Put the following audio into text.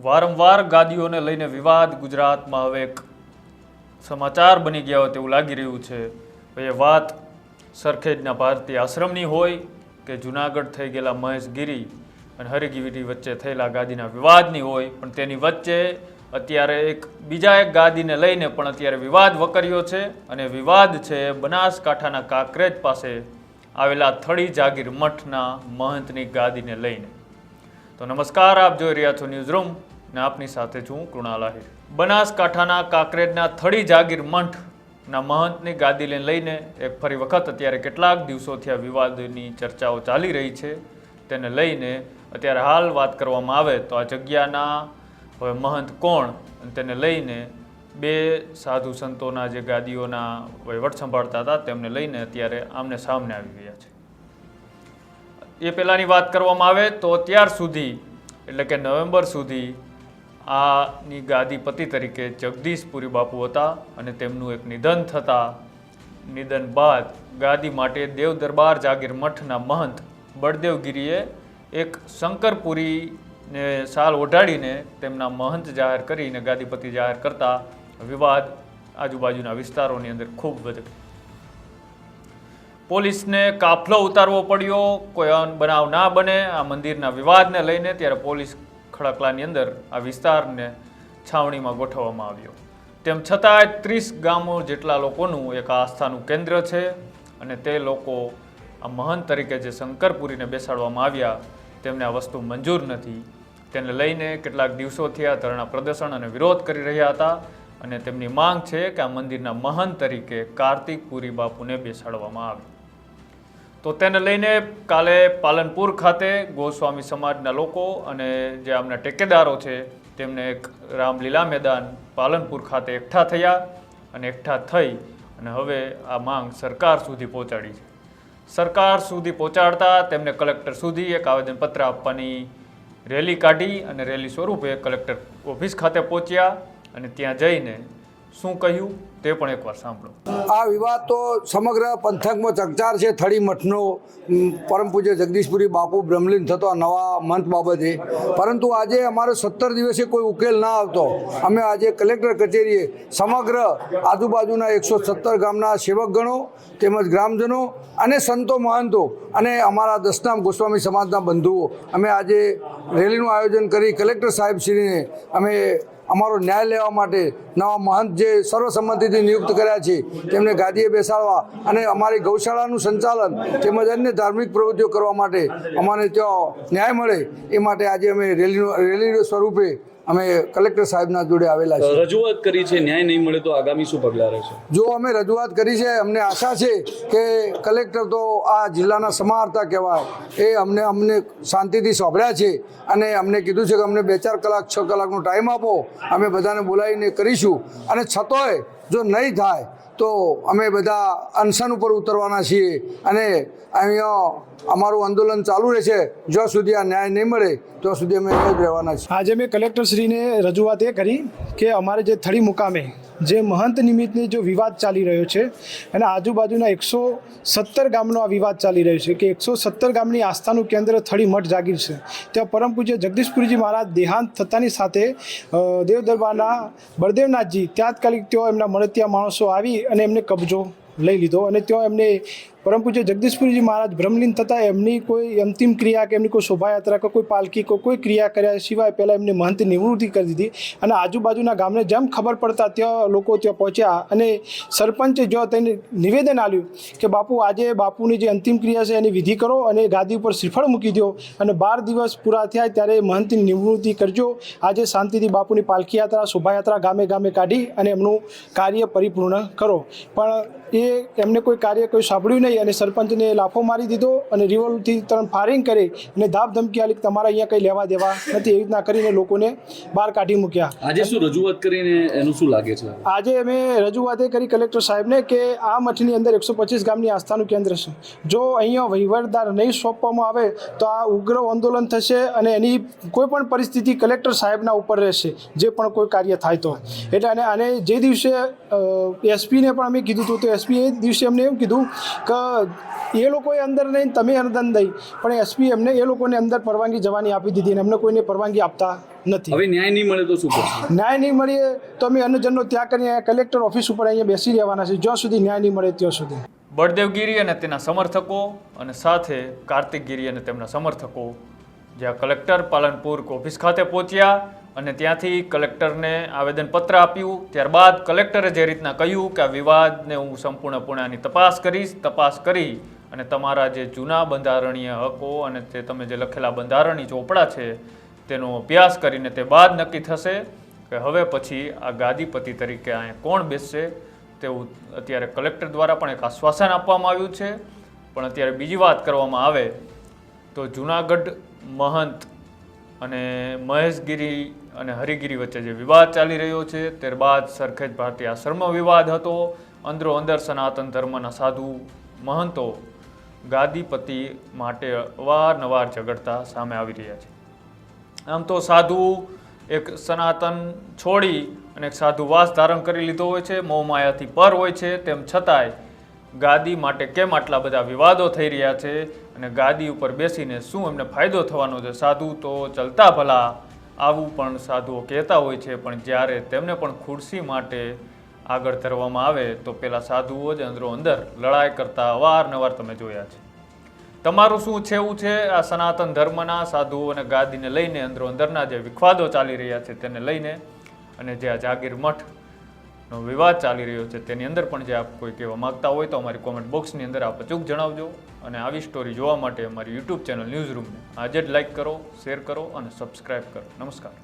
વારંવાર ગાદીઓને લઈને વિવાદ ગુજરાતમાં હવે એક સમાચાર બની ગયા હોય તેવું લાગી રહ્યું છે. એ વાત સરખેજના ભારતીય આશ્રમની હોય કે જૂનાગઢ થઈ ગયેલા મહેશગીરી અને હરિગીરી વચ્ચે થયેલા ગાદીના વિવાદની હોય, પણ તેની વચ્ચે અત્યારે બીજા એક ગાદીને લઈને પણ અત્યારે વિવાદ વકર્યો છે. અને વિવાદ છે બનાસકાંઠાના કાંકરેજ પાસે આવેલા થળી જાગીર મઠના મહંતની ગાદીને લઈને. તો નમસ્કાર, આપ જોઈ રહ્યા છો ન્યૂઝ રૂમ ને આપની સાથે છું કૃણાલ આહિર. બનાસકાંઠાના કાંકરેજના થળી જાગીર મઠના મહંતની ગાદીને લઈને એક ફરી વખત અત્યારે કેટલાક દિવસોથી આ વિવાદની ચર્ચાઓ ચાલી રહી છે. તેને લઈને અત્યારે હાલ વાત કરવામાં આવે તો આ જગ્યાના હવે મહંત કોણ, અને તેને લઈને બે સાધુ સંતોના જે ગાદીઓના વહીવટ સંભાળતા હતા તેમને લઈને અત્યારે આમને સામને આવી ગયા છે. એ પહેલાંની વાત કરવામાં આવે તો અત્યાર સુધી એટલે કે નવેમ્બર સુધી આની ગાદીપતિ તરીકે જગદીશપુરી બાપુ હતા અને તેમનું એક નિધન બાદ ગાદી માટે દેવ દરબાર જાગીર મઠના મહંત બળદેવગીરીએ એક શંકરપુરીને શાલ ઓઢાડીને તેમના મહંત જાહેર કરીને ગાદીપતિ જાહેર કરતા વિવાદ આજુબાજુના વિસ્તારોની અંદર ખૂબ વધ્યો. પોલીસને કાફલો ઉતારવો પડ્યો કોઈ બનાવ ના બને આ મંદિરના વિવાદને લઈને. ત્યારે પોલીસ ખડકલાની અંદર આ વિસ્તારને છાવણીમાં ગોઠવવામાં આવ્યો. તેમ છતાં 30 ગામો જેટલા લોકોનું એક આસ્થાનું કેન્દ્ર છે અને તે લોકો આ મહંત તરીકે જે શંકરપુરીને બેસાડવામાં આવ્યા તેમને આ વસ્તુ મંજૂર નથી. તેને લઈને કેટલાક દિવસોથી આ ધરણા પ્રદર્શન અને વિરોધ કરી રહ્યા હતા અને તેમની માંગ છે કે આ મંદિરના મહંત તરીકે કાર્તિકપુરી બાપુને બેસાડવામાં આવે. તો તેને લઈને કાલે પાલનપુર ખાતે ગોસ્વામી સમાજના લોકો અને જે આમના ટેકેદારો છે તેમને એક રામલીલા મેદાન પાલનપુર ખાતે એકઠા થયા અને એકઠા થઈ અને હવે આ માંગ સરકાર સુધી પહોંચાડી છે. સરકાર સુધી પહોંચાડતા તેમને કલેક્ટર સુધી એક આવેદનપત્ર આપવાની રેલી કાઢી અને રેલી સ્વરૂપે કલેક્ટર ઓફિસ ખાતે પહોંચ્યા અને ત્યાં જઈને શું કહ્યું તે પણ એકવાર સાંભળો. આ વિવાદ તો સમગ્ર પંથકમાં ચકચાર છે. થળી મઠનો પરમ પૂજ્ય જગદીશપુરી બાપુ બ્રહ્મલીન થતો નવા મંથ બાબતે, પરંતુ આજે અમારે 17 દિવસે કોઈ ઉકેલ ના આવતો. અમે આજે કલેક્ટર કચેરીએ સમગ્ર આજુબાજુના 117 ગામના સેવકગણો તેમજ ગ્રામજનો અને સંતો મહંતો અને અમારા 10 ગોસ્વામી સમાજના બંધુઓ અમે આજે રેલીનું આયોજન કરી કલેક્ટર સાહેબશ્રીને અમે અમારો ન્યાય લેવા માટે નવા મહંત જે સર્વસંમતિથી નિયુક્ત કર્યા છે તેમને ગાદીએ બેસાડવા અને અમારી ગૌશાળાનું સંચાલન તેમજ અન્ય ધાર્મિક પ્રવૃત્તિઓ કરવા માટે અમને ત્યાં ન્યાય મળે એ માટે આજે અમે રેલી સ્વરૂપે અમે કલેક્ટર સાહેબના જોડે આવેલા છે. રજૂઆત કરી છે, ન્યાય નહીં મળે તો આગામી શું પગલાં રહેશે? જો અમે રજૂઆત કરી છે, અમને આશા છે કે કલેક્ટર તો આ જિલ્લાના સમાહર્તા કહેવાય, એ અમને શાંતિથી સાંભળ્યા છે અને અમને કીધું છે કે અમને 2-4 કલાક 6 કલાકનો ટાઈમ આપો, અમે બધાને બોલાવીને કરીશું. અને છતાંય જો નહીં થાય તો અમે બધા અનશન ઉપર ઉતરવાના છીએ અને અહીંયા અમારું આંદોલન ચાલુ રહેશે જ્યાં સુધી આ ન્યાય નહીં મળે ત્યાં સુધી અમે અહીંયા જ રહેવાના છીએ. આજે મેં કલેક્ટરશ્રીને રજૂઆત એ કરી કે અમારે જે થળી મુકામે જે મહંત નિમિત્તની જો વિવાદ ચાલી રહ્યો છે અને આજુબાજુના 117 ગામનો આ વિવાદ ચાલી રહ્યો છે કે 117 ગામની આસ્થાનું કેન્દ્ર થળી મઠ જાગીર છે. ત્યાં પરમ પૂજ્ય જગદીશપુરીજી મહારાજ દેહાંત થતાની સાથે દેવ દરબારના બળદેવનાથજી તાત્કાલિક તેઓ એમના મળતિયા માણસો આવી અને એમને કબજો લઈ લીધો અને ત્યાં એમને પરમ પૂજ્ય જગદીશપુરીજી મહારાજ બ્રહ્મલીન થતાં એમની કોઈ અંતિમ ક્રિયા કે એમની કોઈ શોભાયાત્રા કે કોઈ પાલકી કોઈ ક્રિયા કર્યા સિવાય પહેલાં એમને મહંતની નિવૃત્તિ કરી દીધી. અને આજુબાજુના ગામને જેમ ખબર પડતા ત્યાં લોકો ત્યાં પહોંચ્યા અને સરપંચે જો તેને નિવેદન આપ્યું કે બાપુ આજે બાપુની જે અંતિમ ક્રિયા છે એની વિધિ કરો અને ગાદી ઉપર શ્રીફળ મૂકી દો અને 12 દિવસ પૂરા થયા ત્યારે મહંતની નિવૃત્તિ કરજો. આજે શાંતિથી બાપુની પાલકી યાત્રા શોભાયાત્રા ગામે ગામે કાઢી અને એમનું કાર્ય પરિપૂર્ણ કરો. પણ એમને કોઈ કાર્ય કોઈ સાંભળ્યું નહીં અને સરપંચને લાફો મારી દીધો અને રિવોલ્વરથી તરત ફાયરિંગ કરી અને ધાપ ધમકી આલી તમારા અહીંયા કંઈ લેવા દેવા નથી, એવી રીતના કરીને લોકોને બહાર કાઢી મૂક્યા. આજે શું રજૂઆત કરીને એનું શું લાગે છે? આજે અમે રજૂઆત એ કરી કલેક્ટર સાહેબને કે આ મઠની અંદર 125 ગામની આસ્થાનું કેન્દ્ર છે. જો અહીંયા વહીવટદાર નહીં સોંપવામાં આવે તો આ ઉગ્ર આંદોલન થશે અને એની કોઈ પણ પરિસ્થિતિ કલેક્ટર સાહેબના ઉપર રહેશે જે પણ કોઈ કાર્ય થાય તો. એટલે અને જે દિવસે એસપીને પણ અમે કીધું હતું તો એસપી એ દિવસે અમને એમ કીધું કે એ લોકોએ અંદર નહીં, તમે અંદર નહીં, પણ એસપી એમને એ લોકોને અંદર પરવાનગી જવાની આપી દીધી અને અમને કોઈને પરવાનગી આપતા નથી. હવે ન્યાય નહીં મળે તો શું કરશું? ન્યાય નહીં મળે તો અમે અન્નજનનો ત્યાગ કરીને કલેક્ટર ઓફિસ ઉપર અહીંયા બેસી રહેવાના છે જ્યાં સુધી ન્યાય નહીં મળે ત્યાં સુધી. બળદેવગીરી અને તેના સમર્થકો અને સાથે કાર્તિકગીરી અને તેમના સમર્થકો જ્યાં કલેક્ટર પાલનપુર ઓફિસ ખાતે પહોંચ્યા અને ત્યાંથી કલેક્ટરને આવેદનપત્ર આપ્યું. ત્યારબાદ કલેક્ટરે જે રીતના કહ્યું કે આ વિવાદને હું સંપૂર્ણપણે આની તપાસ કરીશ, તપાસ કરી અને તમારા જે જૂના બંધારણીય હકો અને તે તમે જે લખેલા બંધારણીય ચોપડા છે તેનો અભ્યાસ કરીને તે બાદ નક્કી થશે કે હવે પછી આ ગાદીપતિ તરીકે અહીંયા કોણ બેસશે. તેવું અત્યારે કલેક્ટર દ્વારા પણ એક આશ્વાસન આપવામાં આવ્યું છે. પણ અત્યારે બીજી વાત કરવામાં આવે તો જૂનાગઢ મહંત અને મહેશગીરી અને હરિગીરી વચ્ચે જે વિવાદ ચાલી રહ્યો છે ત્યારબાદ સરખેજ ભારતીય આશ્રમનો વિવાદ હતો. અંદરો અંદર સનાતન ધર્મના સાધુ મહંતો ગાદીપતિ માટે અવારનવાર ઝઘડતા સામે આવી રહ્યા છે. આમ તો સાધુ એક સનાતન છોડી અને એક સાધુવાસ ધારણ કરી લીધો હોય છે, મોહમાયાથી પર હોય છે, તેમ છતાંય ગાદી માટે કેમ આટલા બધા વિવાદો થઈ રહ્યા છે અને ગાદી ઉપર બેસીને શું એમને ફાયદો થવાનો છે? સાધુ તો ચલતા ભલા આવું પણ સાધુઓ કહેતા હોય છે, પણ જ્યારે તેમને પણ ખુરશી માટે આગળ ધરવામાં આવે તો પેલા સાધુઓ જ અંદરો અંદર લડાઈ કરતા અવારનવાર તમે જોયા છે. તમારું શું છેવું છે આ સનાતન ધર્મના સાધુઓ અને ગાદીને લઈને અંદરો અંદરના જે વિખવાદો ચાલી રહ્યા છે તેને લઈને અને જે આ જાગીર મઠનો વિવાદ ચાલી રહ્યો છે તેની અંદર પણ જે આપ કોઈ કહેવા માગતા હોય તો અમારી કોમેન્ટ બોક્સની અંદર આપ અચૂક જણાવજો. અને આવી સ્ટોરી જોવા માટે અમારી યુટ્યુબ ચેનલ ન્યૂઝ રૂમને આજે જ લાઇક કરો, શેર કરો અને સબસ્ક્રાઈબ કરો. નમસ્કાર.